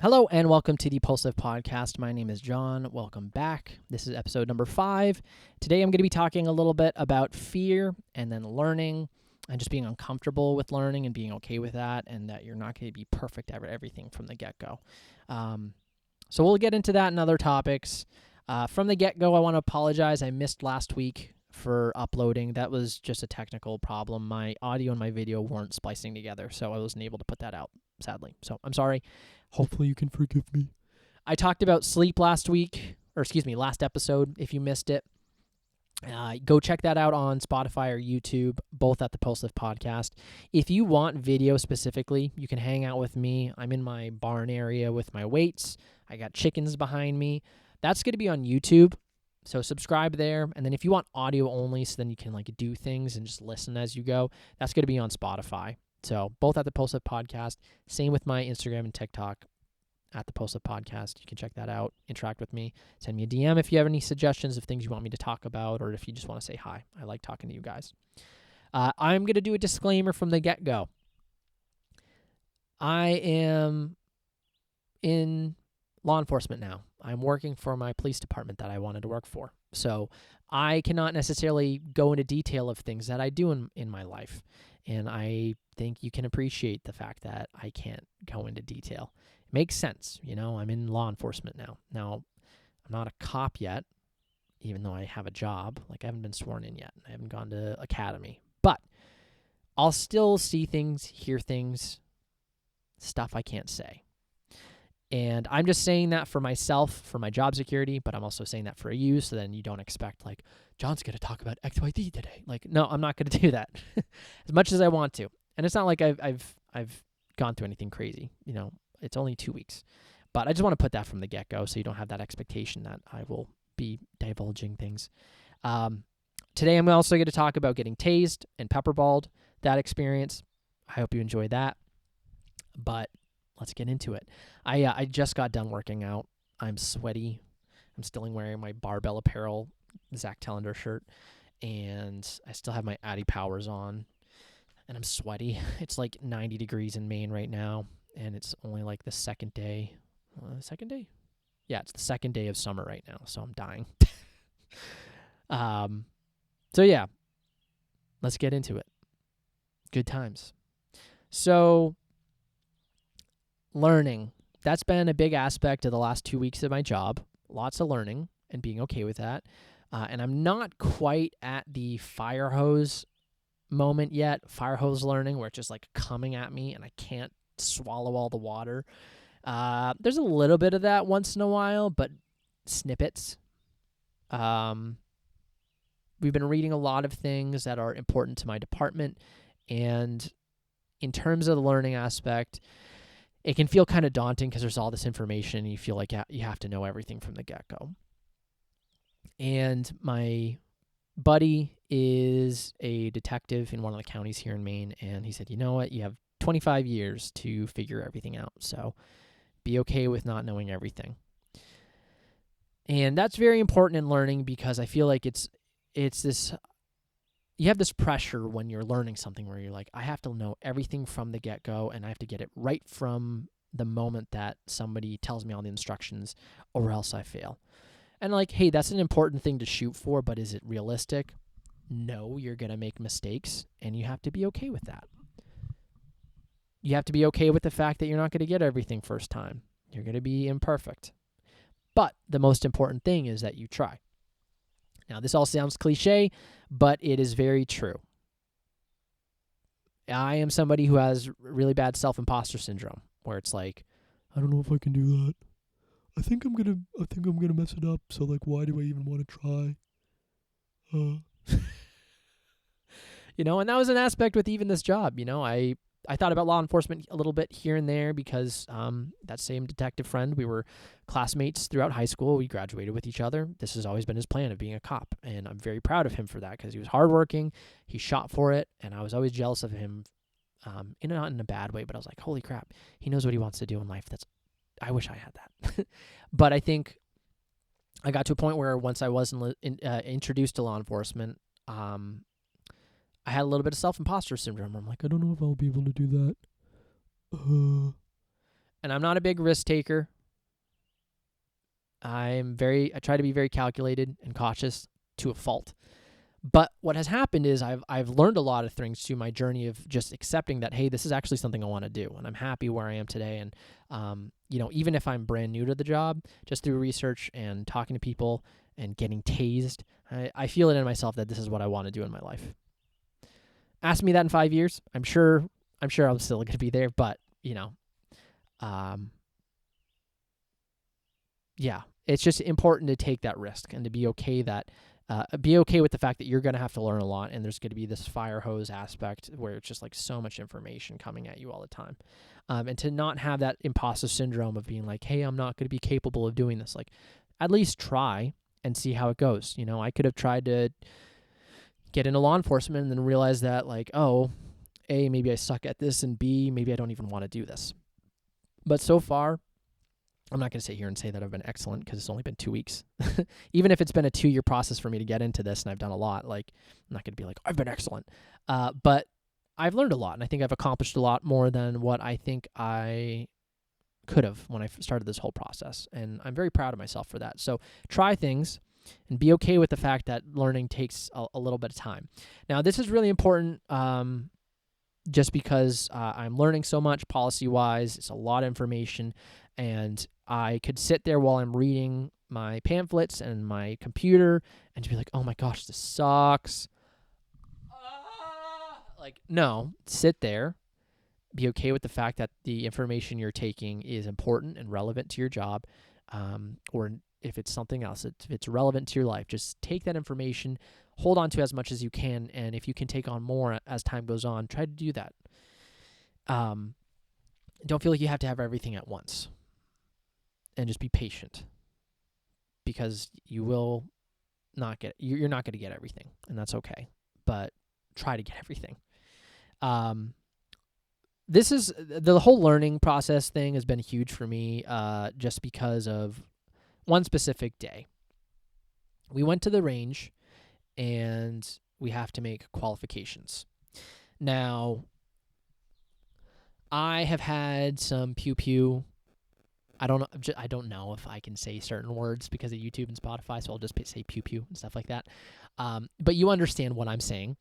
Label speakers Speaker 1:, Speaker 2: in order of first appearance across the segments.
Speaker 1: Hello and welcome to the Pulsive Podcast. My name is John. Welcome back. This is episode number 5. Today I'm going to be talking a little bit about fear and then learning and just being uncomfortable with learning and being okay with that, and that you're not going to be perfect at everything from the get-go. So we'll get into that and other topics. From the get-go, I want to apologize. I missed last week for uploading. That was just a technical problem. My audio and my video weren't splicing together, so I wasn't able to put that out, sadly. So I'm sorry. Hopefully you can forgive me. I talked about sleep last episode. If you missed it, go check that out on Spotify or YouTube, both at the Pulsive Podcast. If you want video specifically, you can hang out with me. I'm in my barn area with my weights. I got chickens behind me. That's going to be on YouTube. So subscribe there. And then if you want audio only, so then you can do things and just listen as you go, that's going to be on Spotify. So both at the Pulsive Podcast. Same with my Instagram and TikTok at the Pulsive Podcast. You can check that out. Interact with me. Send me a DM if you have any suggestions of things you want me to talk about, or if you just want to say hi. I like talking to you guys. I'm going to do a disclaimer from the get-go. I am in law enforcement now. I'm working for my police department that I wanted to work for. So I cannot necessarily go into detail of things that I do in my life. And I think you can appreciate the fact that I can't go into detail. It makes sense. I'm in law enforcement now. Now, I'm not a cop yet, even though I have a job. I haven't been sworn in yet. I haven't gone to academy. But I'll still see things, hear things, stuff I can't say. And I'm just saying that for myself, for my job security, but I'm also saying that for you, so then you don't expect, John's going to talk about XYZ today. No, I'm not going to do that as much as I want to. And it's not like I've gone through anything crazy. It's only 2 weeks. But I just want to put that from the get-go so you don't have that expectation that I will be divulging things. Today I'm also going to talk about getting tased and pepperballed, that experience. I hope you enjoy that. But let's get into it. I just got done working out. I'm sweaty. I'm still wearing my barbell apparel Zach Tellender shirt, and I still have my Addy Powers on, and I'm sweaty. It's 90 degrees in Maine right now, and it's only the second day. Second day? Yeah, it's the second day of summer right now, so I'm dying. So yeah, let's get into it. Good times. So, learning. That's been a big aspect of the last 2 weeks of my job. Lots of learning and being okay with that. And I'm not quite at the fire hose moment yet, fire hose learning, where it's just coming at me and I can't swallow all the water. There's a little bit of that once in a while, but snippets. We've been reading a lot of things that are important to my department. And in terms of the learning aspect, it can feel kind of daunting because there's all this information and you feel like you have to know everything from the get-go. And my buddy is a detective in one of the counties here in Maine, and he said, you know what, you have 25 years to figure everything out, so be okay with not knowing everything. And that's very important in learning because I feel like it's this, you have this pressure when you're learning something where you're I have to know everything from the get-go, and I have to get it right from the moment that somebody tells me all the instructions, or else I fail. And hey, that's an important thing to shoot for, but is it realistic? No, you're going to make mistakes, and you have to be okay with that. You have to be okay with the fact that you're not going to get everything first time. You're going to be imperfect. But the most important thing is that you try. Now, this all sounds cliche, but it is very true. I am somebody who has really bad self-imposter syndrome, where it's I don't know if I can do that. I think I'm gonna mess it up. So why do I even want to try? And that was an aspect with even this job. I thought about law enforcement a little bit here and there because that same detective friend, we were classmates throughout high school. We graduated with each other. This has always been his plan of being a cop, and I'm very proud of him for that because he was hardworking. He shot for it, and I was always jealous of him. Not in a bad way, but I was like, holy crap, he knows what he wants to do in life. I wish I had that. But I think I got to a point where once I was introduced to law enforcement, I had a little bit of self-imposter syndrome. I'm I don't know if I'll be able to do that. and I'm not a big risk taker. I try to be very calculated and cautious to a fault. But what has happened is I've learned a lot of things through my journey of just accepting that, hey, this is actually something I want to do, and I'm happy where I am today. And even if I'm brand new to the job, just through research and talking to people and getting tased, I feel it in myself that this is what I want to do in my life. Ask me that in 5 years, I'm sure I'm still going to be there. But yeah, it's just important to take that risk and to be okay with the fact that you're going to have to learn a lot, and there's going to be this fire hose aspect where it's just like so much information coming at you all the time. And to not have that imposter syndrome of being like, hey, I'm not going to be capable of doing this. Like, at least try and see how it goes. I could have tried to get into law enforcement and then realize that, like, oh, A, maybe I suck at this, and B, maybe I don't even want to do this. But so far, I'm not going to sit here and say that I've been excellent because it's only been 2 weeks. Even if it's been a 2-year process for me to get into this and I've done a lot, like, I'm not going to be like, I've been excellent. But I've learned a lot, and I think I've accomplished a lot more than what I think I could have when I started this whole process. And I'm very proud of myself for that. So try things and be okay with the fact that learning takes a little bit of time. Now, this is really important just because I'm learning so much policy-wise. It's a lot of information, and I could sit there while I'm reading my pamphlets and my computer and just be like, oh my gosh, this sucks. Like, no, sit there, be okay with the fact that the information you're taking is important and relevant to your job, or if it's something else, if it's relevant to your life, just take that information, hold on to as much as you can, and if you can take on more as time goes on, try to do that. Don't feel like you have to have everything at once, and just be patient, because you're not going to get everything, and that's okay, but try to get everything. This is the whole learning process thing has been huge for me, just because of one specific day. We went to the range, and we have to make qualifications. Now, I have had some pew-pew. I don't know if I can say certain words because of YouTube and Spotify, so I'll just say pew-pew and stuff like that. But you understand what I'm saying.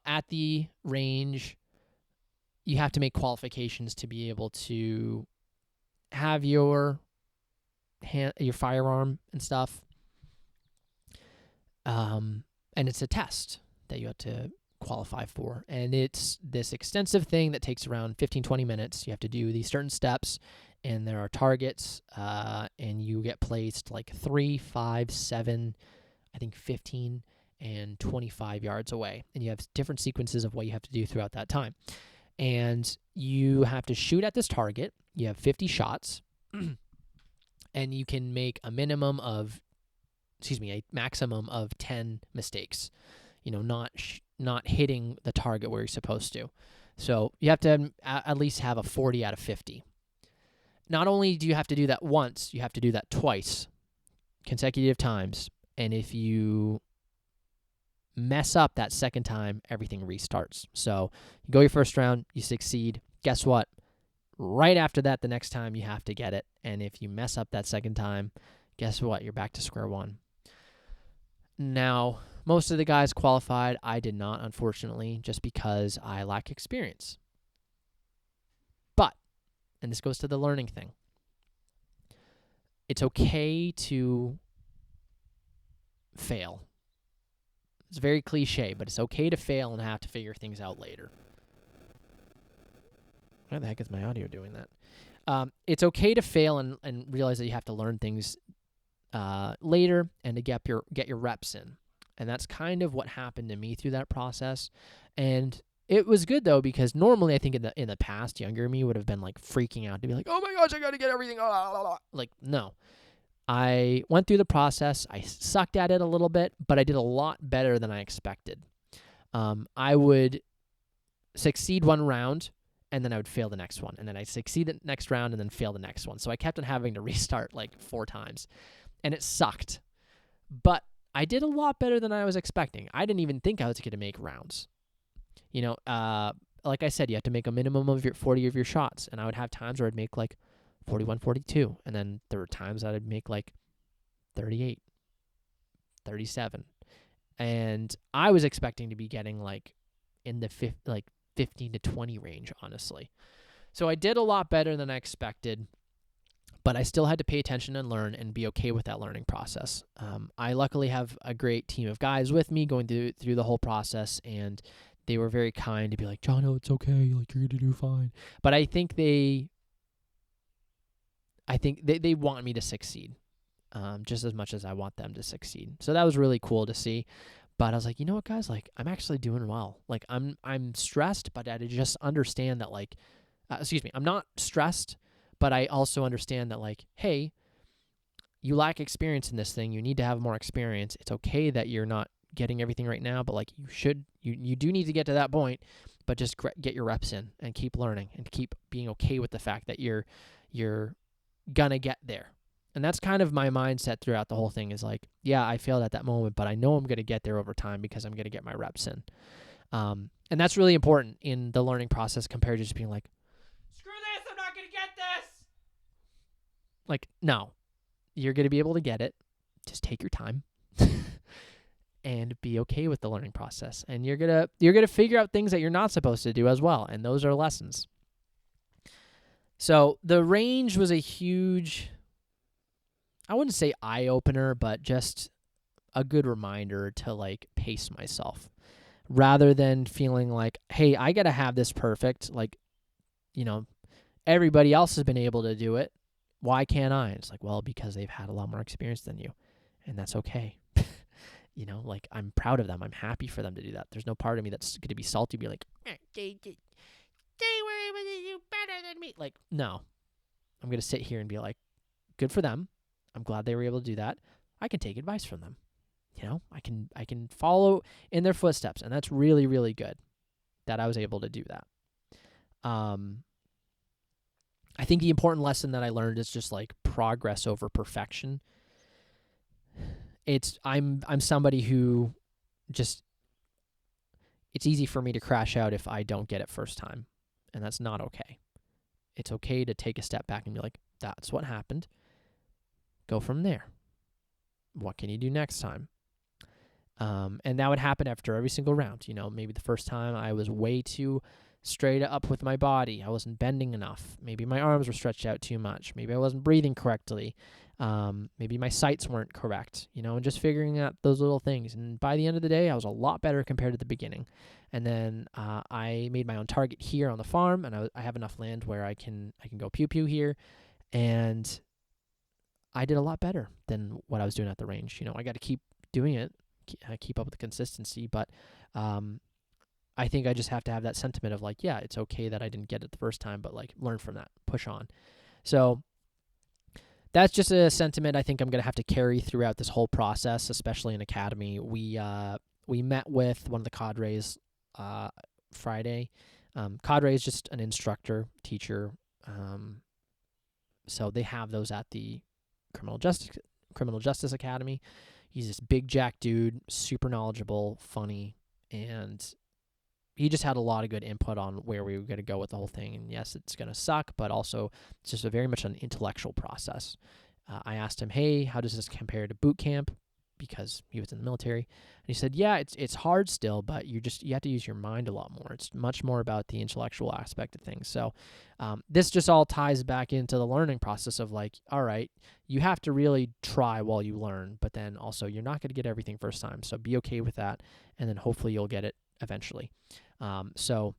Speaker 1: At the range, you have to make qualifications to be able to have your firearm and stuff. And it's a test that you have to qualify for. And it's this extensive thing that takes around 15-20 minutes. You have to do these certain steps, and there are targets, and you get placed like 3, 5, 7, I think 15, and 25 yards away. And you have different sequences of what you have to do throughout that time. And you have to shoot at this target. You have 50 shots, and you can make a maximum of 10 mistakes. Not hitting the target where you're supposed to. So you have to at least have a 40 out of 50. Not only do you have to do that once, you have to do that twice, consecutive times. And if you mess up that second time, everything restarts. So you go your first round, you succeed. Guess what? Right after that, the next time you have to get it. And if you mess up that second time, guess what? You're back to square one. Now, most of the guys qualified. I did not, unfortunately, just because I lack experience. But, and this goes to the learning thing, it's okay to fail. It's very cliche, but it's okay to fail and have to figure things out later. Why the heck is my audio doing that? It's okay to fail and realize that you have to learn things later and to get your reps in. And that's kind of what happened to me through that process. And it was good, though, because normally I think in the past, younger me would have been like freaking out to be like, oh my gosh, I got to get everything. Like, no. I went through the process. I sucked at it a little bit, but I did a lot better than I expected. I would succeed one round, and then I would fail the next one. And then I'd succeed the next round and then fail the next one. So I kept on having to restart like 4 times. And it sucked. But I did a lot better than I was expecting. I didn't even think I was going to make rounds. Like I said, you have to make a minimum of 40 of your shots. And I would have times where I'd make like 41, 42. And then there were times that I'd make like 38, 37. And I was expecting to be getting like in the 15 to 20 range, honestly. So I did a lot better than I expected, but I still had to pay attention and learn and be okay with that learning process. I luckily have a great team of guys with me going through the whole process, and they were very kind to be like, Jono, it's okay. Like, you're going to do fine. But I think they want me to succeed just as much as I want them to succeed. So that was really cool to see. But I was like, you know what, guys? Like, I'm actually doing well. Like, I'm stressed, but I just understand that, like, I'm not stressed, but I also understand that, like, hey, you lack experience in this thing. You need to have more experience. It's okay that you're not getting everything right now, but like you do need to get to that point, but just get your reps in and keep learning and keep being okay with the fact that you're gonna get there. And that's kind of my mindset throughout the whole thing is like, yeah, I failed at that moment, but I know I'm going to get there over time because I'm going to get my reps in. And that's really important in the learning process compared to just being like, screw this, I'm not going to get this. Like, no, you're going to be able to get it. Just take your time and be okay with the learning process. And you're going to figure out things that you're not supposed to do as well. And those are lessons. So the range was a huge, I wouldn't say eye-opener, but just a good reminder to, like, pace myself rather than feeling like, hey, I got to have this perfect. Like, you know, everybody else has been able to do it. Why can't I? It's like, well, because they've had a lot more experience than you, and that's okay. You know, like, I'm proud of them. I'm happy for them to do that. There's no part of me that's going to be salty, be like, they were able to do better than me. Like, no. I'm going to sit here and be like, good for them. I'm glad they were able to do that. I can take advice from them. You know, I can follow in their footsteps, and that's really, really good that I was able to do that. I think the important lesson that I learned is just like progress over perfection. I'm somebody who just, it's easy for me to crash out if I don't get it first time, and that's not okay. It's okay to take a step back and be like, that's what happened. Go from there. What can you do next time? And that would happen after every single round. You know, maybe the first time I was way too straight up with my body. I wasn't bending enough. Maybe my arms were stretched out too much. Maybe I wasn't breathing correctly. Maybe my sights weren't correct, you know, and just figuring out those little things. And by the end of the day, I was a lot better compared to the beginning. And then I made my own target here on the farm, and I have enough land where I can go pew-pew here. And I did a lot better than what I was doing at the range. You know, I got to keep doing it, keep up with the consistency. But I think I just have to have that sentiment of like, yeah, it's okay that I didn't get it the first time, but like learn from that, push on. So that's just a sentiment I think I'm going to have to carry throughout this whole process, especially in academy. We met with one of the cadres Friday. Cadre is just an instructor, teacher. So they have those at the Criminal Justice Academy. He's this big jack dude, super knowledgeable, funny, and he just had a lot of good input on where we were going to go with the whole thing. And yes, it's going to suck, but also it's just very much an intellectual process. I asked him, hey, how does this compare to boot camp? Because he was in the military. And he said, yeah, it's hard still, but you have to use your mind a lot more. It's much more about the intellectual aspect of things. So this just all ties back into the learning process of like, all right, you have to really try while you learn, but then also you're not going to get everything first time. So be okay with that, and then hopefully you'll get it eventually. So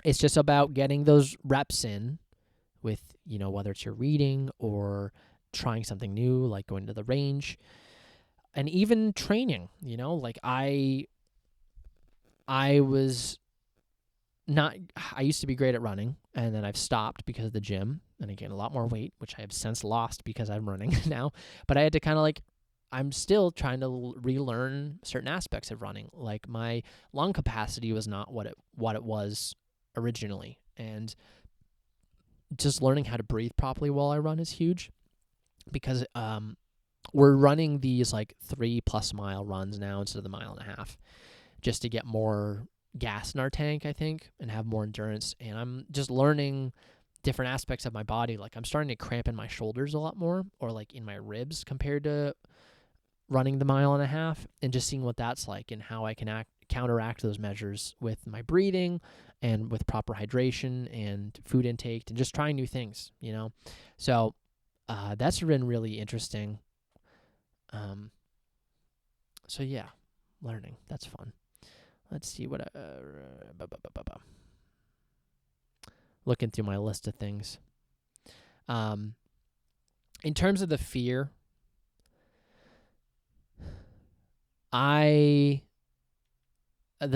Speaker 1: it's just about getting those reps in with, you know, whether it's your reading or trying something new, like going to the range. And even training, you know, like I used to be great at running, and then I've stopped because of the gym, and I gained a lot more weight, which I have since lost because I'm running now. But I had to kind of like, I'm still trying to relearn certain aspects of running. Like my lung capacity was not what it was originally. And just learning how to breathe properly while I run is huge, because we're running these like 3+ mile runs now instead of the 1.5 miles, just to get more gas in our tank, I think, and have more endurance. And I'm just learning different aspects of my body. Like I'm starting to cramp in my shoulders a lot more, or like in my ribs compared to running the 1.5 miles, and just seeing what that's like and how I can counteract those measures with my breathing and with proper hydration and food intake and just trying new things, So that's been really interesting. So yeah, learning. That's fun. Let's see what looking through my list of things. In terms of the fear, the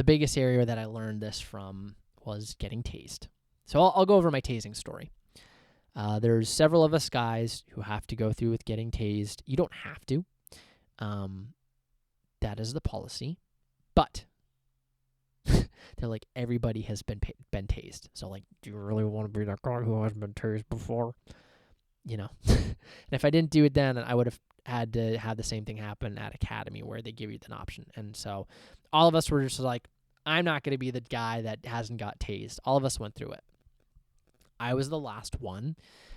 Speaker 1: biggest area that I learned this from was getting tased. So I'll go over my tasing story. There's several of us guys who have to go through with getting tased. You don't have to. That is the policy. But they're like, everybody has been tased. So like, do you really want to be that guy who hasn't been tased before? And if I didn't do it then, I would have had to have the same thing happen at Academy where they give you an option. And so all of us were just like, I'm not going to be the guy that hasn't got tased. All of us went through it. I was the last one,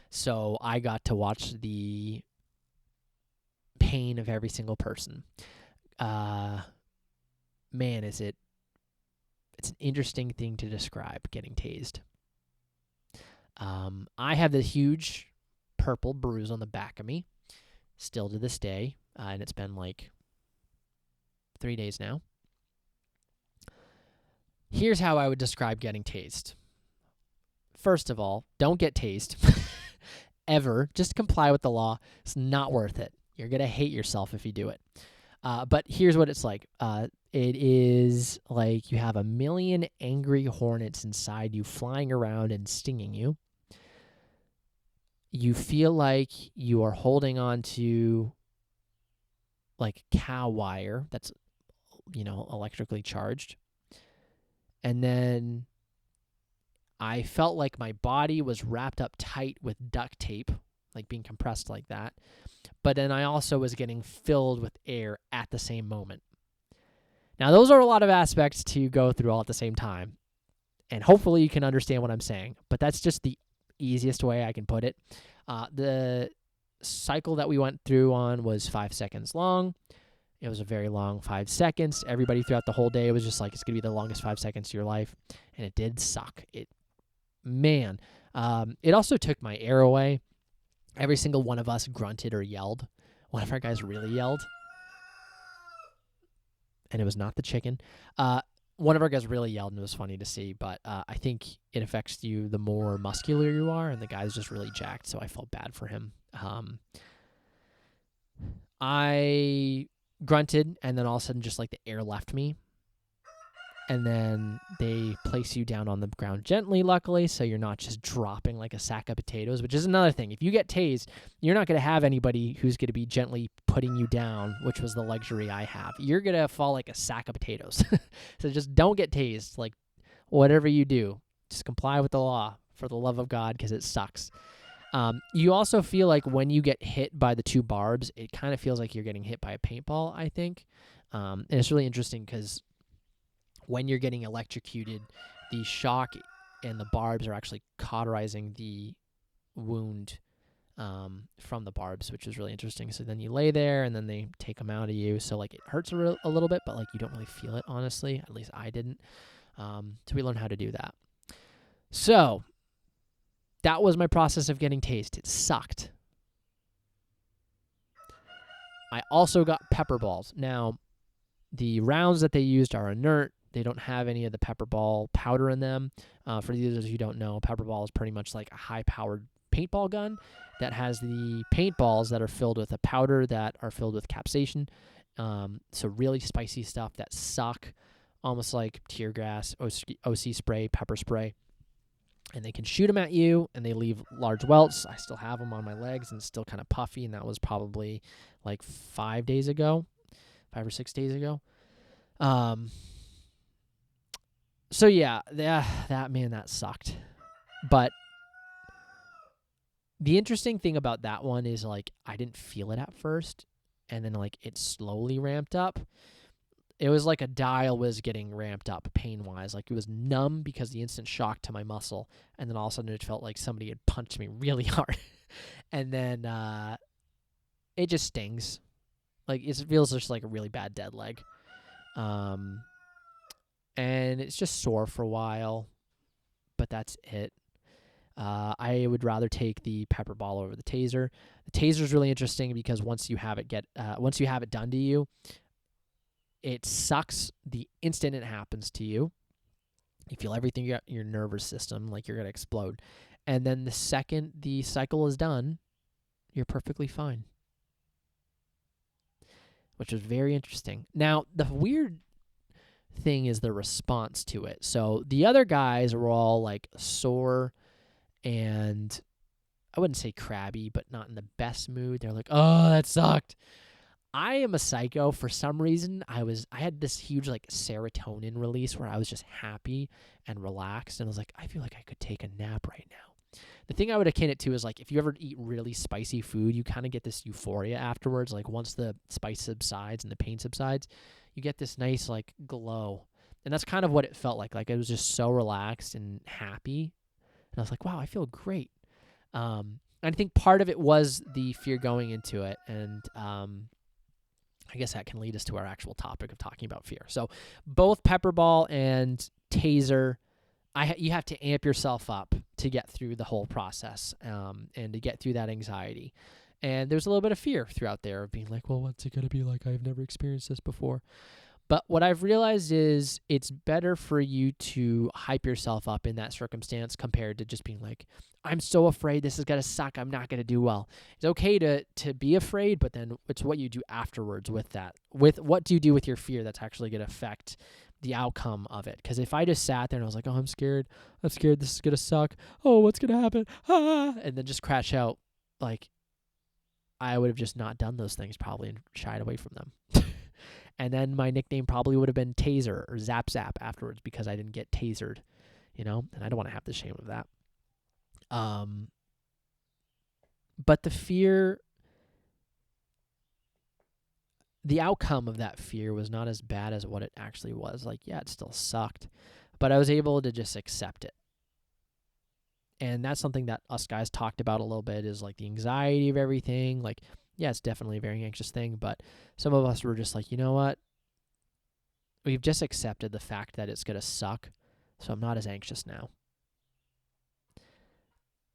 Speaker 1: so I got to watch the pain of every single person. Man, it's an interesting thing to describe, getting tased. I have this huge purple bruise on the back of me, still to this day, and it's been like 3 days now. Here's how I would describe getting tased. First of all, don't get tased ever. Just comply with the law. It's not worth it. You're going to hate yourself if you do it. But here's what it's like. It is like you have a million angry hornets inside you flying around and stinging you. You feel like you are holding on to like cow wire that's, electrically charged. And then I felt like my body was wrapped up tight with duct tape, like being compressed like that. But then I also was getting filled with air at the same moment. Now, those are a lot of aspects to go through all at the same time. And hopefully you can understand what I'm saying. But that's just the easiest way I can put it. The cycle that we went through on was 5 seconds long. It was a very long 5 seconds. Everybody throughout the whole day was just like, it's going to be the longest 5 seconds of your life. And it did suck. It also took my air away. Every single one of us grunted or yelled. One of our guys really yelled. And it was not the chicken. One of our guys really yelled, and it was funny to see. But I think it affects you the more muscular you are, and the guy's just really jacked, so I felt bad for him. I grunted, and then all of a sudden just like the air left me. And then they place you down on the ground gently, luckily, so you're not just dropping like a sack of potatoes, which is another thing. If you get tased, you're not going to have anybody who's going to be gently putting you down, which was the luxury I have. You're going to fall like a sack of potatoes. So just don't get tased. Like, whatever you do, just comply with the law for the love of God, because it sucks. You also feel like when you get hit by the 2 barbs, it kind of feels like you're getting hit by a paintball, I think. And it's really interesting because when you're getting electrocuted, the shock and the barbs are actually cauterizing the wound from the barbs, which is really interesting. So then you lay there, and then they take them out of you. So like it hurts a little bit, but like you don't really feel it, honestly. At least I didn't. So we learned how to do that. So that was my process of getting tased. It sucked. I also got pepper balls. Now, the rounds that they used are inert. They don't have any of the pepper ball powder in them. For those of you who don't know, pepper ball is pretty much like a high-powered paintball gun that has the paintballs that are filled with a powder that are filled with capsaicin. So really spicy stuff that suck, almost like tear gas, OC spray, pepper spray. And they can shoot them at you, and they leave large welts. I still have them on my legs, and it's still kind of puffy, and that was probably like 5 or 6 days ago. So yeah, that sucked. But the interesting thing about that one is like I didn't feel it at first, and then like it slowly ramped up. it was like a dial was getting ramped up pain-wise. Like it was numb because the instant shock to my muscle, and then all of a sudden it felt like somebody had punched me really hard. And then it just stings. Like it feels just like a really bad dead leg. And it's just sore for a while, but that's it. I would rather take the pepper ball over the taser. The taser is really interesting because once you have it done to you, it sucks the instant it happens to you. You feel everything in your nervous system, like you're gonna explode. And then the second the cycle is done, you're perfectly fine. Which is very interesting. Now, the weird thing is the response to it. So the other guys were all like sore and I wouldn't say crabby, but not in the best mood. They're like, "Oh, that sucked." I am a psycho. For some reason, I had this huge like serotonin release where I was just happy and relaxed, and I was like, I feel like I could take a nap right now. The thing I would akin it to is like if you ever eat really spicy food, you kind of get this euphoria afterwards. Like once the spice subsides and the pain subsides, you get this nice like glow. And that's kind of what it felt like. Like I was just so relaxed and happy. And I was like, wow, I feel great. I think part of it was the fear going into it. And I guess that can lead us to our actual topic of talking about fear. So both pepper ball and taser, you have to amp yourself up to get through the whole process and to get through that anxiety. And there's a little bit of fear throughout there of being like, well, what's it going to be like? I've never experienced this before. But what I've realized is it's better for you to hype yourself up in that circumstance compared to just being like, I'm so afraid this is going to suck. I'm not going to do well. It's okay to be afraid, but then it's what you do afterwards with that. With what do you do with your fear that's actually going to affect the outcome of it? Because if I just sat there and I was like, oh, I'm scared. This is going to suck. Oh, what's going to happen? Ah, and then just crash out, like I would have just not done those things probably and shied away from them. And then my nickname probably would have been Taser or Zap Zap afterwards because I didn't get tasered, and I don't want to have the shame of that. But the fear, the outcome of that fear was not as bad as what it actually was. Like, yeah, it still sucked, but I was able to just accept it. And that's something that us guys talked about a little bit is like the anxiety of everything. Like, yeah, it's definitely a very anxious thing, but some of us were just like, you know what? We've just accepted the fact that it's going to suck, so I'm not as anxious now.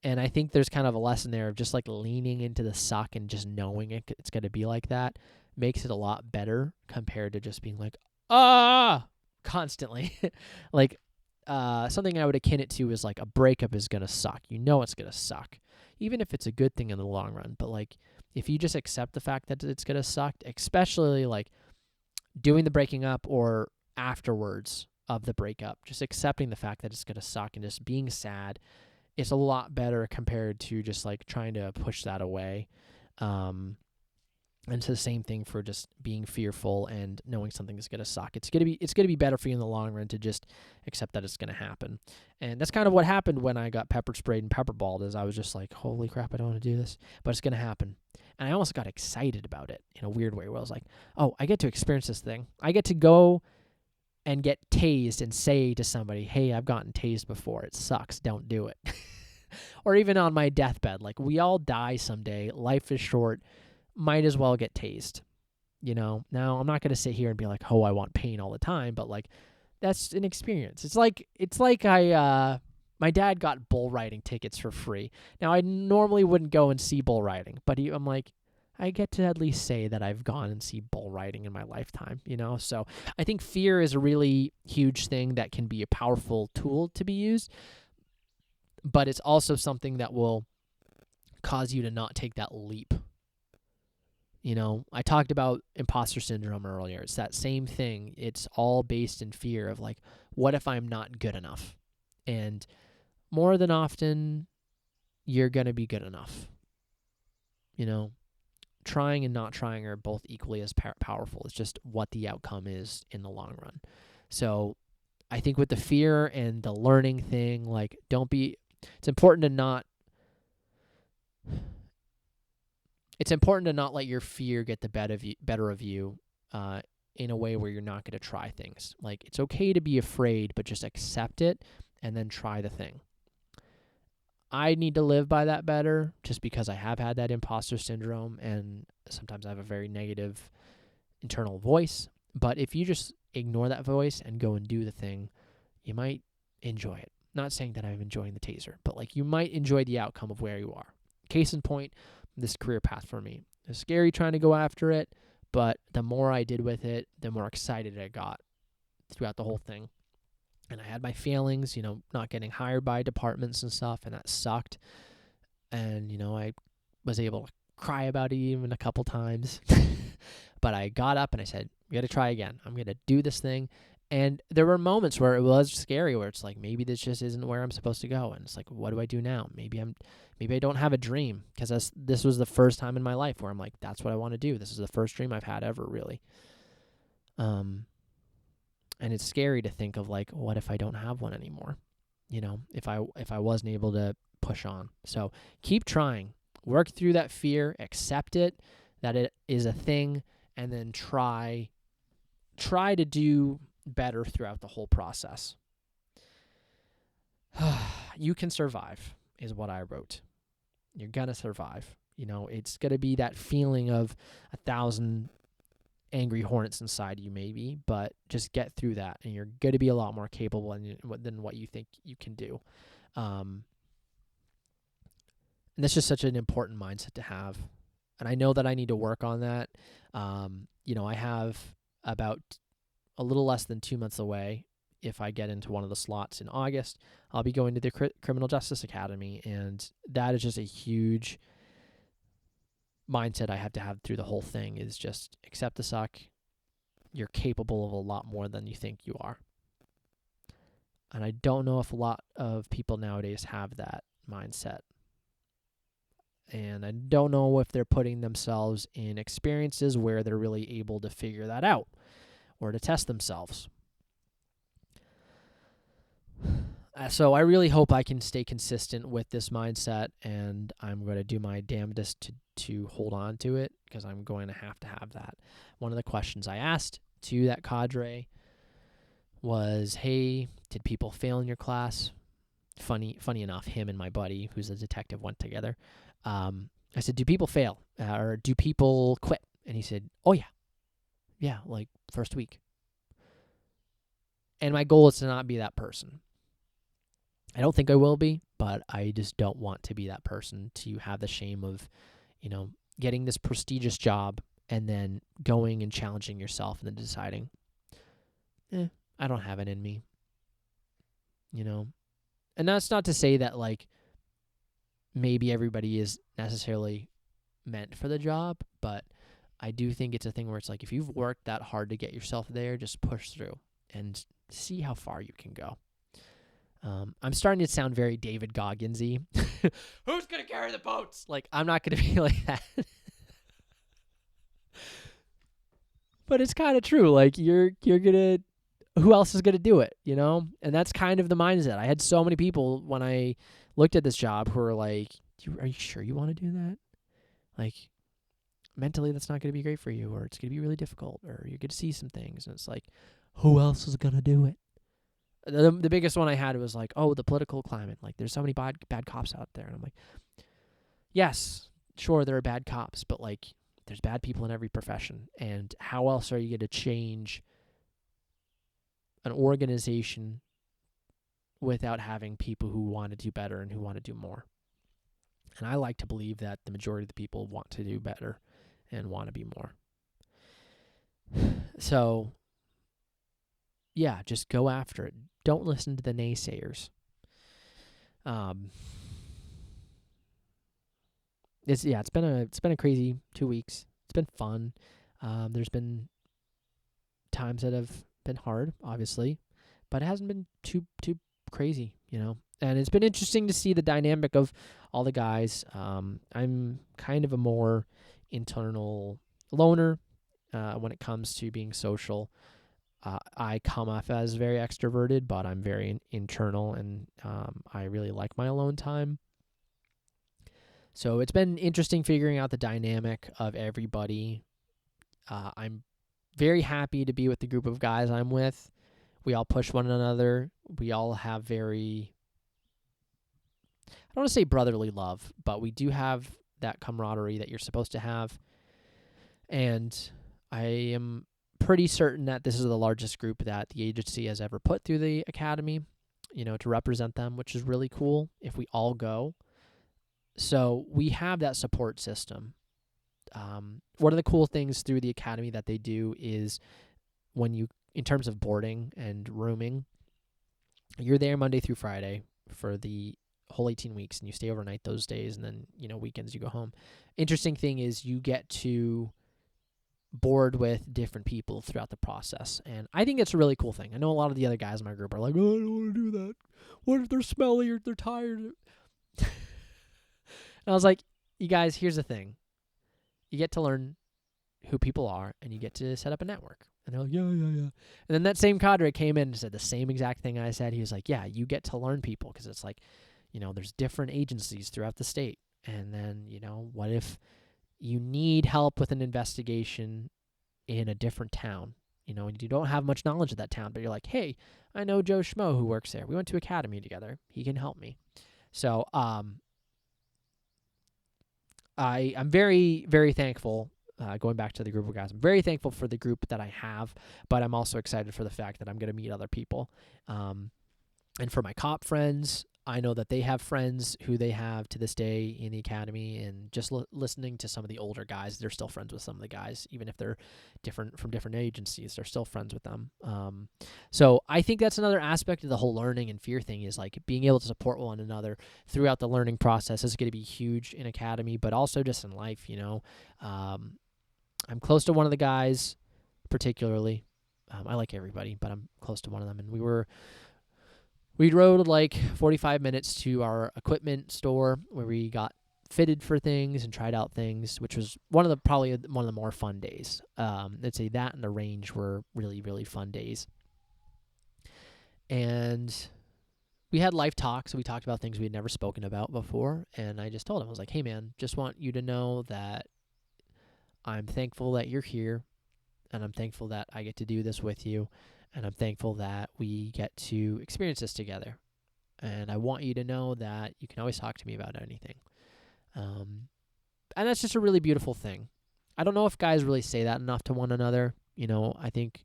Speaker 1: And I think there's kind of a lesson there of just like leaning into the suck and just knowing it's going to be like that makes it a lot better compared to just being like, constantly. Like, something I would akin it to is like a breakup is going to suck. You know it's going to suck, even if it's a good thing in the long run. But like, if you just accept the fact that it's going to suck, especially like doing the breaking up or afterwards of the breakup, just accepting the fact that it's going to suck and just being sad, it's a lot better compared to just like trying to push that away. And it's the same thing for just being fearful and knowing something is going to suck. It's going to be better for you in the long run to just accept that it's going to happen. And that's kind of what happened when I got pepper sprayed and pepper balled, is I was just like, holy crap, I don't want to do this, but it's going to happen. And I almost got excited about it in a weird way where I was like, oh, I get to experience this thing. I get to go and get tased and say to somebody, hey, I've gotten tased before. It sucks. Don't do it. Or even on my deathbed, like we all die someday. Life is short. Might as well get tased. Now I'm not going to sit here and be like, oh, I want pain all the time, but like that's an experience. It's like my dad got bull riding tickets for free. Now I normally wouldn't go and see bull riding, but I'm like, I get to at least say that I've gone and see bull riding in my lifetime, So I think fear is a really huge thing that can be a powerful tool to be used, but it's also something that will cause you to not take that leap. I talked about imposter syndrome earlier. It's that same thing. It's all based in fear of like, what if I'm not good enough? And more than often, you're going to be good enough. Trying and not trying are both equally as powerful. It's just what the outcome is in the long run. So I think with the fear and the learning thing, like it's important to not let your fear get the better of you in a way where you're not going to try things. Like, it's okay to be afraid, but just accept it and then try the thing. I need to live by that better just because I have had that imposter syndrome, and sometimes I have a very negative internal voice. But if you just ignore that voice and go and do the thing, you might enjoy it. Not saying that I'm enjoying the taser, but like, you might enjoy the outcome of where you are. Case in point, this career path for me. It's scary trying to go after it, but the more I did with it, the more excited I got throughout the whole thing. And I had my failings, not getting hired by departments and stuff, and that sucked. And, I was able to cry about it even a couple times. But I got up and I said, we got to try again. I'm going to do this thing. And there were moments where it was scary, where it's like, maybe this just isn't where I'm supposed to go. And it's like, what do I do now? Maybe I don't have a dream, because this was the first time in my life where I'm like, that's what I want to do. This is the first dream I've had ever, really. And it's scary to think of, like, what if I don't have one anymore? If I wasn't able to push on. So keep trying, work through that fear, accept it, that it is a thing, and then try to do better throughout the whole process. You can survive is what I wrote. You're going to survive. It's going to be that feeling of 1,000 angry hornets inside you, maybe, but just get through that, and you're going to be a lot more capable than what you think you can do. And that's just such an important mindset to have. And I know that I need to work on that. I have about a little less than 2 months away. If I get into one of the slots in August, I'll be going to the Criminal Justice Academy, and that is just a huge mindset I have to have through the whole thing, is just accept the suck. You're capable of a lot more than you think you are. And I don't know if a lot of people nowadays have that mindset. And I don't know if they're putting themselves in experiences where they're really able to figure that out or to test themselves. So I really hope I can stay consistent with this mindset, and I'm going to do my damnedest to hold on to it, because I'm going to have that. One of the questions I asked to that cadre was, hey, did people fail in your class? Funny enough, him and my buddy, who's a detective, went together. I said, do people fail? Or do people quit? And he said, oh, yeah. Yeah, like first week. And my goal is to not be that person. I don't think I will be, but I just don't want to be that person, to have the shame of, getting this prestigious job and then going and challenging yourself and then deciding, I don't have it in me, And that's not to say that, like, maybe everybody is necessarily meant for the job, but I do think it's a thing where it's like, if you've worked that hard to get yourself there, just push through and see how far you can go. I'm starting to sound very David Goggins-y. Who's going to carry the boats? Like, I'm not going to be like that. But it's kind of true. Like, you're going to, who else is going to do it, And that's kind of the mindset. I had so many people when I looked at this job who were like, are you sure you want to do that? Like, mentally, that's not going to be great for you, or it's going to be really difficult, or you're going to see some things. And it's like, who else is going to do it? The biggest one I had was like, oh, the political climate. Like, there's so many bad cops out there. And I'm like, yes, sure, there are bad cops, but, like, there's bad people in every profession. And how else are you going to change an organization without having people who want to do better and who want to do more? And I like to believe that the majority of the people want to do better and want to be more. So, yeah, just go after it. Don't listen to the naysayers. It's been a crazy 2 weeks. It's been fun. There's been times that have been hard, obviously, but it hasn't been too crazy, And it's been interesting to see the dynamic of all the guys. I'm kind of a more internal loner when it comes to being social. I come off as very extroverted, but I'm very internal, and I really like my alone time. So it's been interesting figuring out the dynamic of everybody. I'm very happy to be with the group of guys I'm with. We all push one another. We all have very, I don't want to say brotherly love, but we do have that camaraderie that you're supposed to have. And I am pretty certain that this is the largest group that the agency has ever put through the academy, to represent them, which is really cool if we all go. So we have that support system. One of the cool things through the academy that they do is in terms of boarding and rooming, you're there Monday through Friday for the whole 18 weeks, and you stay overnight those days, and then, weekends you go home. Interesting thing is you get to board with different people throughout the process, and I think it's a really cool thing. I know a lot of the other guys in my group are like, oh, I don't want to do that. What if they're smelly or they're tired? And I was like, you guys, here's the thing. You get to learn who people are, and you get to set up a network. And they're like, yeah. And then that same cadre came in and said the same exact thing I said. He was like, yeah, you get to learn people, because it's like, there's different agencies throughout the state. And then, what if you need help with an investigation in a different town, and you don't have much knowledge of that town, but you're like, hey, I know Joe Schmo who works there. We went to academy together. He can help me. So I'm very, very thankful, going back to the group of guys, I'm very thankful for the group that I have, but I'm also excited for the fact that I'm going to meet other people. And for my cop friends, I know that they have friends who they have to this day in the academy, and just listening to some of the older guys, they're still friends with some of the guys, even if they're different from different agencies, they're still friends with them. So I think that's another aspect of the whole learning and fear thing, is like being able to support one another throughout the learning process is going to be huge in academy, but also just in life. I'm close to one of the guys particularly. I like everybody, but I'm close to one of them, and we rode like 45 minutes to our equipment store where we got fitted for things and tried out things, which was probably one of the more fun days. I'd say that and the range were really, really fun days. And we had life talks, so we talked about things we had never spoken about before. And I just told him, I was like, hey man, just want you to know that I'm thankful that you're here, and I'm thankful that I get to do this with you. And I'm thankful that we get to experience this together. And I want you to know that you can always talk to me about anything. And that's just a really beautiful thing. I don't know if guys really say that enough to one another. I think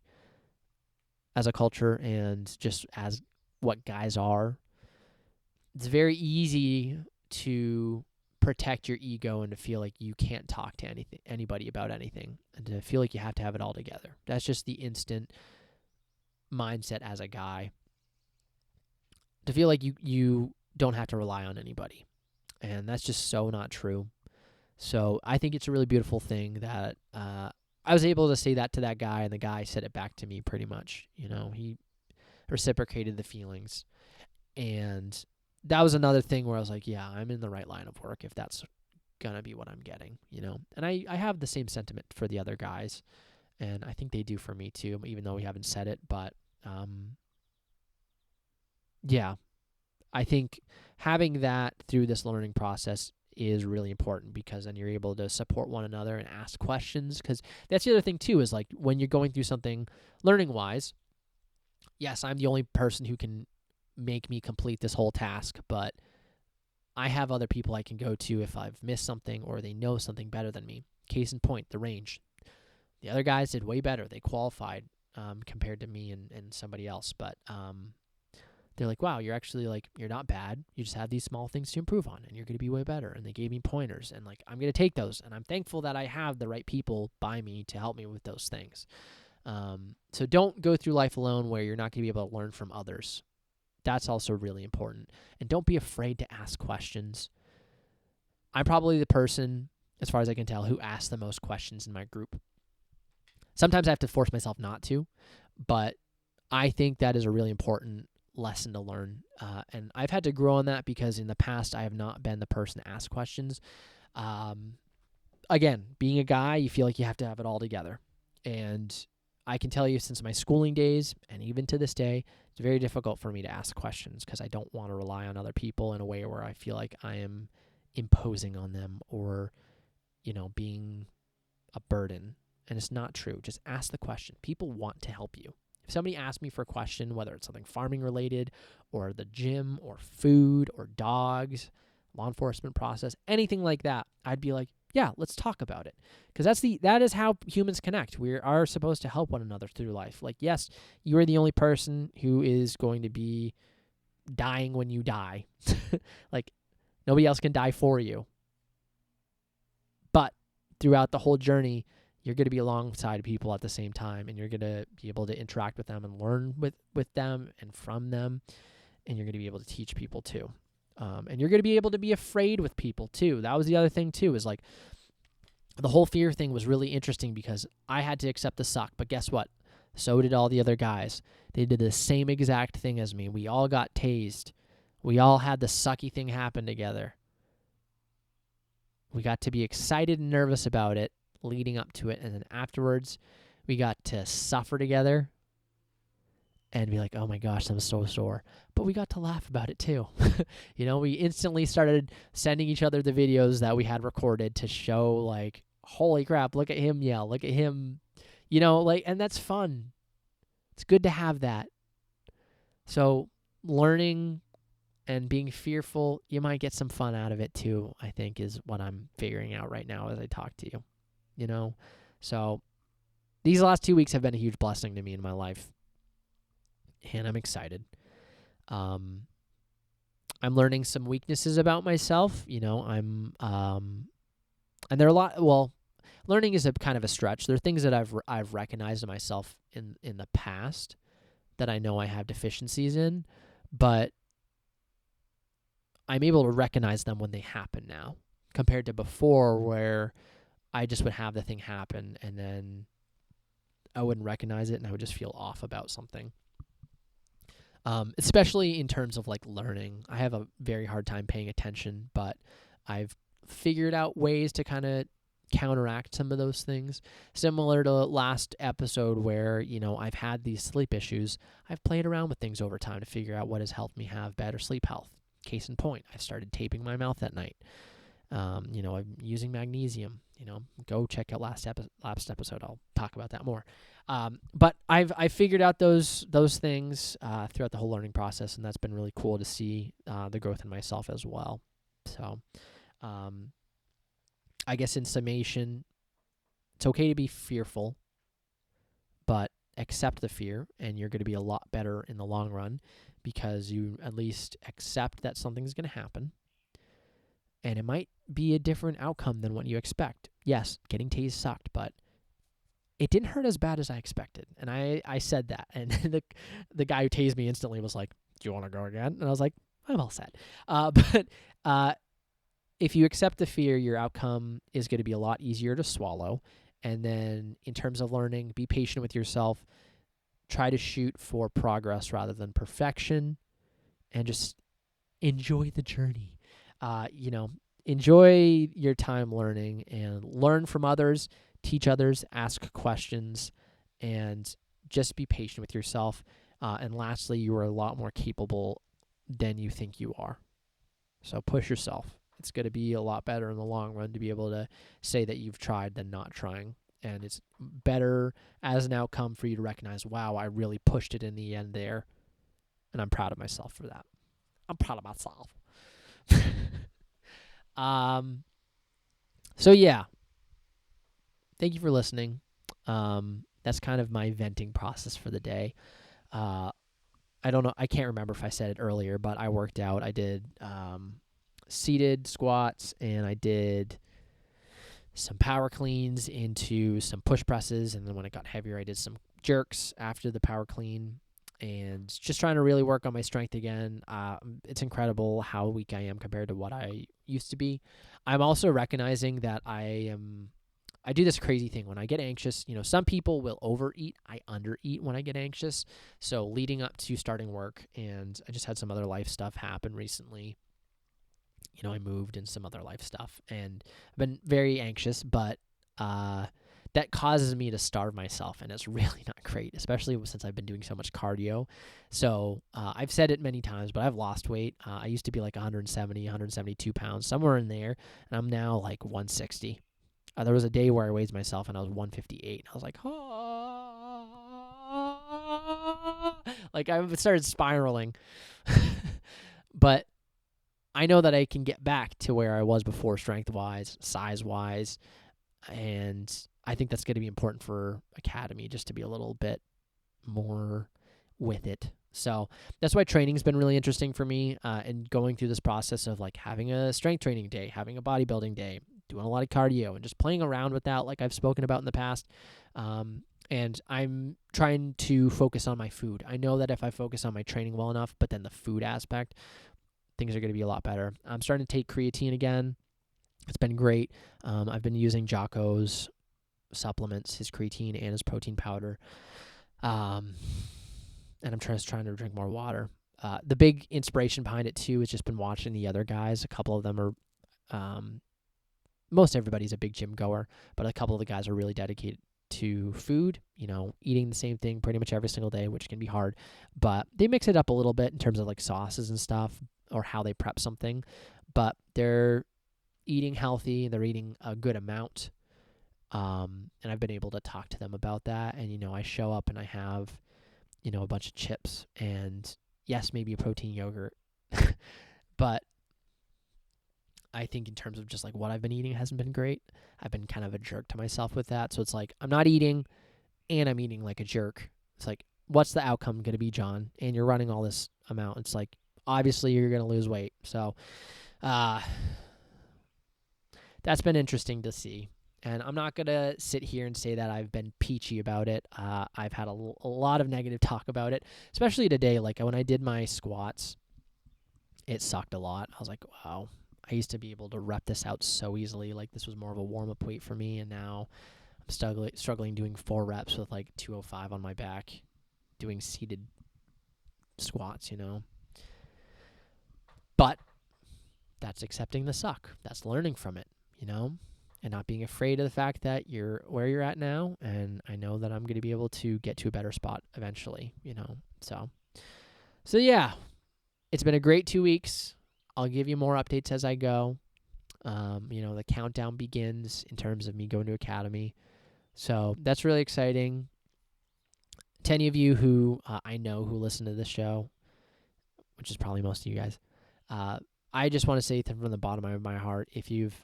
Speaker 1: as a culture and just as what guys are, it's very easy to protect your ego and to feel like you can't talk to anybody about anything, and to feel like you have to have it all together. That's just the instant mindset as a guy, to feel like you don't have to rely on anybody, and that's just so not true. So I think it's a really beautiful thing that I was able to say that to that guy, and the guy said it back to me pretty much. He reciprocated the feelings, and that was another thing where I was like, yeah, I'm in the right line of work if that's gonna be what I'm getting. And I have the same sentiment for the other guys, and I think they do for me too, even though we haven't said it. But yeah, I think having that through this learning process is really important, because then you're able to support one another and ask questions. Because that's the other thing too, is like when you're going through something learning wise, yes, I'm the only person who can make me complete this whole task, but I have other people I can go to if I've missed something or they know something better than me. Case in point, the range. The other guys did way better. They qualified compared to me and somebody else. But they're like, wow, you're actually you're not bad. You just have these small things to improve on, and you're going to be way better. And they gave me pointers, and I'm going to take those. And I'm thankful that I have the right people by me to help me with those things. So don't go through life alone where you're not going to be able to learn from others. That's also really important. And don't be afraid to ask questions. I'm probably the person, as far as I can tell, who asks the most questions in my group. Sometimes I have to force myself not to, but I think that is a really important lesson to learn. And I've had to grow on that, because in the past I have not been the person to ask questions. Again, being a guy, you feel like you have to have it all together. And I can tell you, since my schooling days and even to this day, it's very difficult for me to ask questions, because I don't want to rely on other people in a way where I feel like I am imposing on them or, being a burden. and it's not true. Just ask the question. People want to help you. If somebody asks me for a question, whether it's something farming related or the gym or food or dogs, law enforcement process, anything like that, I'd be like, yeah, let's talk about it. Because that is how humans connect. We are supposed to help one another through life. Like, yes, you are the only person who is going to be dying when you die. Like, nobody else can die for you. But throughout the whole journey, you're going to be alongside people at the same time, and you're going to be able to interact with them and learn with them and from them, and you're going to be able to teach people too. And you're going to be able to be afraid with people too. That was the other thing too, is like the whole fear thing was really interesting because I had to accept the suck, but guess what? So did all the other guys. They did the same exact thing as me. We all got tased. We all had the sucky thing happen together. We got to be excited and nervous about it leading up to it, and then afterwards we got to suffer together and be like, oh my gosh, I'm so sore. But we got to laugh about it too. We instantly started sending each other the videos that we had recorded to show, like, holy crap, look at him yell, look at him, and that's fun. It's good to have that. So learning and being fearful, you might get some fun out of it too, I think, is what I'm figuring out right now as I talk to you. So these last 2 weeks have been a huge blessing to me in my life, and I'm excited. I'm learning some weaknesses about myself. And there are a lot. Well, learning is a kind of a stretch. There are things that I've recognized in myself in the past that I know I have deficiencies in, but I'm able to recognize them when they happen now, compared to before where I just would have the thing happen and then I wouldn't recognize it and I would just feel off about something. Especially in terms of like learning. I have a very hard time paying attention, but I've figured out ways to kind of counteract some of those things. Similar to last episode where, I've had these sleep issues. I've played around with things over time to figure out what has helped me have better sleep health. Case in point, I started taping my mouth at night. I'm using magnesium. Go check out last episode. I'll talk about that more. But I've figured out those things throughout the whole learning process, and that's been really cool to see the growth in myself as well. So, I guess in summation, it's okay to be fearful, but accept the fear, and you're going to be a lot better in the long run because you at least accept that something's going to happen. And it might be a different outcome than what you expect. Yes, getting tased sucked, but it didn't hurt as bad as I expected. And I said that. And the guy who tased me instantly was like, do you want to go again? And I was like, I'm all set. But if you accept the fear, your outcome is going to be a lot easier to swallow. And then in terms of learning, be patient with yourself. Try to shoot for progress rather than perfection. And just enjoy the journey. Enjoy your time learning and learn from others, teach others, ask questions, and just be patient with yourself. And lastly, you are a lot more capable than you think you are. So push yourself. It's going to be a lot better in the long run to be able to say that you've tried than not trying. And it's better as an outcome for you to recognize, wow, I really pushed it in the end there. And I'm proud of myself for that. I'm proud of myself. So yeah, thank you for listening. That's kind of my venting process for the day. I don't know. I can't remember if I said it earlier, but I worked out. I did, seated squats, and I did some power cleans into some push presses. And then when it got heavier, I did some jerks after the power clean. And just trying to really work on my strength again. It's incredible how weak I am compared to what I used to be. I'm also recognizing that I do this crazy thing when I get anxious. Some people will overeat. I undereat when I get anxious. So leading up to starting work, and I just had some other life stuff happen recently. I moved and some other life stuff, and I've been very anxious, but that causes me to starve myself, and it's really not great, especially since I've been doing so much cardio. So I've said it many times, but I've lost weight. I used to be like 170, 172 pounds, somewhere in there, and I'm now like 160. There was a day where I weighed myself and I was 158. I was like, like I started spiraling. But I know that I can get back to where I was before, strength-wise, size-wise, and I think that's going to be important for Academy, just to be a little bit more with it. So that's why training's been really interesting for me, and going through this process of like having a strength training day, having a bodybuilding day, doing a lot of cardio, and just playing around with that, like I've spoken about in the past. And I'm trying to focus on my food. I know that if I focus on my training well enough, but then the food aspect, things are going to be a lot better. I'm starting to take creatine again. It's been great. I've been using Jocko's supplements, his creatine and his protein powder. And I'm trying to drink more water. The big inspiration behind it, too, has just been watching the other guys. A couple of them are, most everybody's a big gym goer, but a couple of the guys are really dedicated to food, eating the same thing pretty much every single day, which can be hard. But they mix it up a little bit in terms of like sauces and stuff, or how they prep something, but they're eating healthy and they're eating a good amount. And I've been able to talk to them about that. And, I show up and I have, a bunch of chips and yes, maybe a protein yogurt, but I think in terms of just like what I've been eating, it hasn't been great. I've been kind of a jerk to myself with that. So it's like, I'm not eating and I'm eating like a jerk. It's like, what's the outcome going to be, John? And you're running all this amount. It's like, obviously you're going to lose weight. So that's been interesting to see. And I'm not going to sit here and say that I've been peachy about it. I've had a lot of negative talk about it, especially today. Like when I did my squats, it sucked a lot. I was like, wow, I used to be able to rep this out so easily. Like this was more of a warm-up weight for me. And now I'm struggling doing 4 reps with like 205 on my back, doing seated squats, But that's accepting the suck. That's learning from it, and not being afraid of the fact that you're where you're at now. And I know that I'm going to be able to get to a better spot eventually, So yeah, it's been a great 2 weeks. I'll give you more updates as I go. The countdown begins in terms of me going to Academy. So that's really exciting. To any of you who I know who listen to this show, which is probably most of you guys, I just want to say from the bottom of my heart, if you've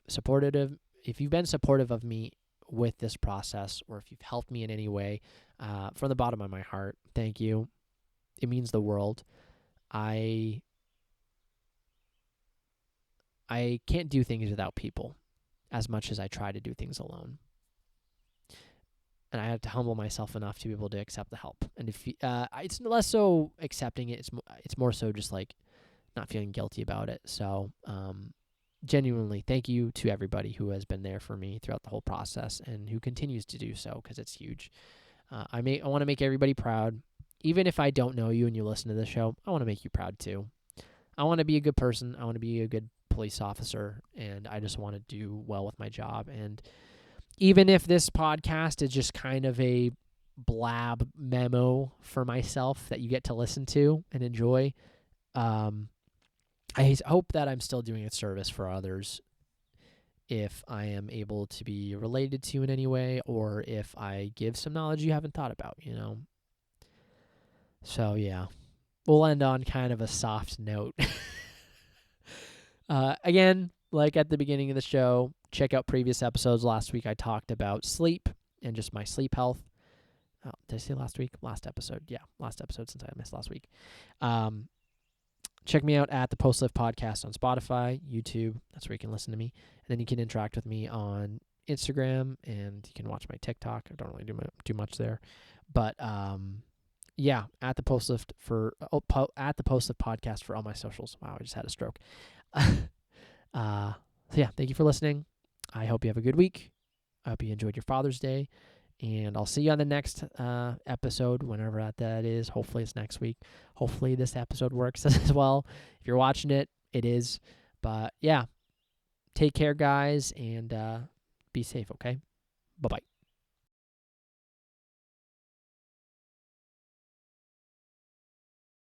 Speaker 1: been supportive of me with this process, or if you've helped me in any way, from the bottom of my heart, thank you. It means the world. I can't do things without people as much as I try to do things alone. And I have to humble myself enough to be able to accept the help. And if it's less so accepting it, it's more so just like not feeling guilty about it. So genuinely, thank you to everybody who has been there for me throughout the whole process and who continues to do so, because it's huge. I want to make everybody proud. Even if I don't know you and you listen to this show, I want to make you proud too. I want to be a good person. I want to be a good police officer, and I just want to do well with my job. And even if this podcast is just kind of a blab memo for myself that you get to listen to and enjoy, I hope that I'm still doing a service for others if I am able to be related to you in any way, or if I give some knowledge you haven't thought about, So, yeah, we'll end on kind of a soft note. Again, like at the beginning of the show, check out previous episodes. Last week I talked about sleep and just my sleep health. Oh, did I say last week? Last episode. Yeah, last episode since I missed last week. Check me out at the Post Lift Podcast on Spotify, YouTube. That's where you can listen to me. And then you can interact with me on Instagram, and you can watch my TikTok. I don't really do much there. But yeah, at the Post Lift at the Post Lift Podcast for all my socials. Wow, I just had a stroke. So yeah, thank you for listening. I hope you have a good week. I hope you enjoyed your Father's Day. And I'll see you on the next episode, whenever that is. Hopefully it's next week. Hopefully this episode works as well. If you're watching it, it is. But yeah, take care, guys, and be safe, okay? Bye-bye.